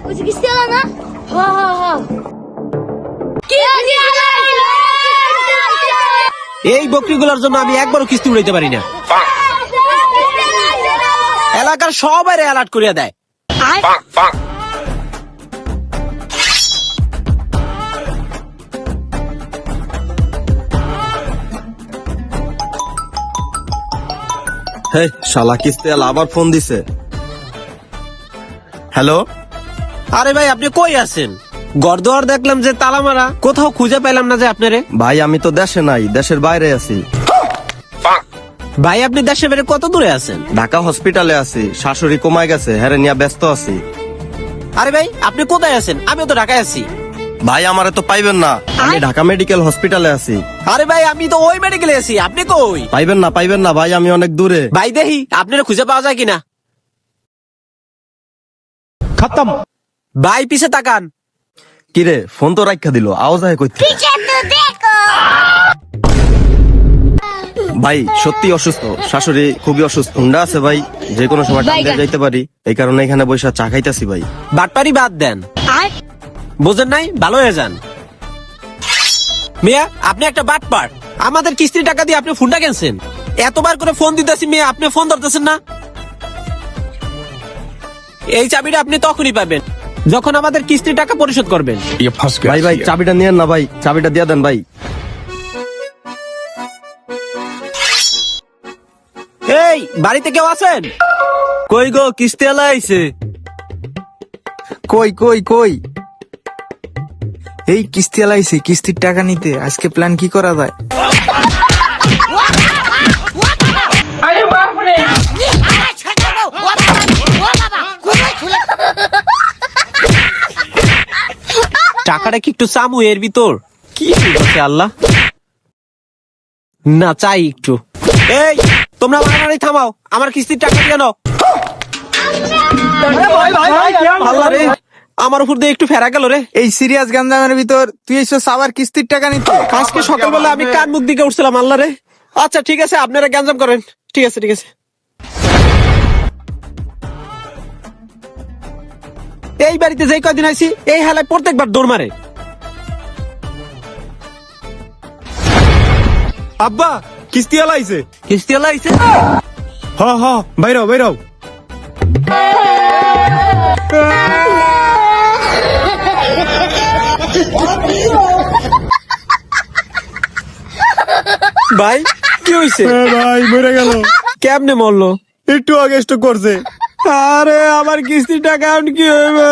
ওই কিস্তি আলা না? এই বকরিগুলোর জন্য আমি একবারও কিস্তি উড়াইতে পারি না। এলাকার সবাই অ্যালার্ট করিয়া দেয়। হে শালা কিস্তি আলা আবার ফোন দিছে। হ্যালো, আরে ভাই আপনি কই আছেন? গরদোয়ার দেখলাম যে তালা মারা, কোথাও খুঁজে পেলাম না যে আপনারে। ভাই আমি তো দেশে নাই, দেশের বাইরে আছি। ভাই আপনি দেশে বেড়ে কত দূরে আছেন? ঢাকা হসপিটালে আছি, শাশুড়ি কমায় গেছে, হ্যারে নিয়ে ব্যস্ত আছি। আরে ভাই আপনি কোথায় আছেন? আমিও তো ঢাকায় আছি। ভাই আমারে তো পাইবেন না, আমি ঢাকা মেডিকেল হসপিটালে আছি। আরে ভাই আমি তো ওই মেডিকেলে আছি, আপনি কই? পাইবেন না ভাই, আমি অনেক দূরে। ভাই দেখি আপনারা খুঁজে পাওয়া যায় কিনা। খতম। ভাই পিছে তাকান। কিরে ফোন তো রাখা দিল, আওয়াজ হয় কই? ভাই সত্যি অসুস্থ, শাশুড়ি খুবই অসুস্থ, হুন্ডা আছে ভাই, যে কোনো সময় টানতে যাইতে পারি, এই কারণে এখানে বসে চা খাইতাছি ভাই। বাটপারি বাদ দেন, বুঝেন নাই? ভালো হয়ে যান। মিয়া আপনি একটা বাটপার, আমাদের কিস্তির টাকা দিয়ে আপনি ফোনটা কিনছেন। এতবার করে ফোন দিতেছি মিয়া, আপনি ফোন ধরতেছেন না। এই চাবিটা আপনি তখনই পাবেন যখন আমাদের কিস্তির টাকা পরিশোধ করবেন। ভাই ভাই চাবিটা নিয়েন না ভাই, চাবিটা দিয়ে দেন ভাই। এই বাড়িতে কেউ আছেন? কই গো, কিস্তি আলা আইছে। কই কই কই এই কিস্তি আলাইছে, কিস্তির টাকা নিতে। আজকে প্ল্যান কি করা যায়? টাকাটা কি একটু চামু এর ভিতর? কি হচ্ছে আল্লাহ, না চাই একটু। এই তোমরা মারামারি থামাও, আমার কিস্তির টাকা দিয়ে নাও। আল্লাহ রে, আমার উপর দিয়ে একটু ফেরা গেল রে। এই সিরিয়াস গাঞ্জামের ভিতর তুই এসো আবার কিস্তির টাকা নিতে? আজকে সকালবেলা আমি কান মুখ দিকে উঠছিলাম। আল্লাহ রে, আচ্ছা ঠিক আছে আপনারা গ্যাঞ্জাম করেন, ঠিক আছে ঠিক আছে। এই বাড়িতে যেই কয়দিন আইছি এই হালায় প্রত্যেকবার দৌড় মারে। আব্বা কিস্তি আলা আইছে। কিস্তি আলা আইছে? হ বাইরাও বাইরাও। ভাই কি হইছে? ভাই মরে গেল। কেমনে মরলো? একটু আগে স্ট্রোক করছে। আরে আমার কিস্তির টাকা এখন কি হইবে?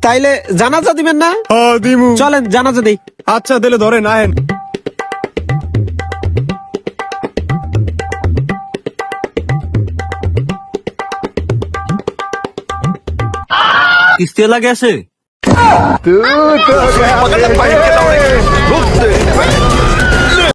তাইলে জানাজা দিবেন না? দিমু। চলেন জানাজা দেই। আচ্ছা দিলে ধরেন আহেন। কিস্তি লাগে আছে।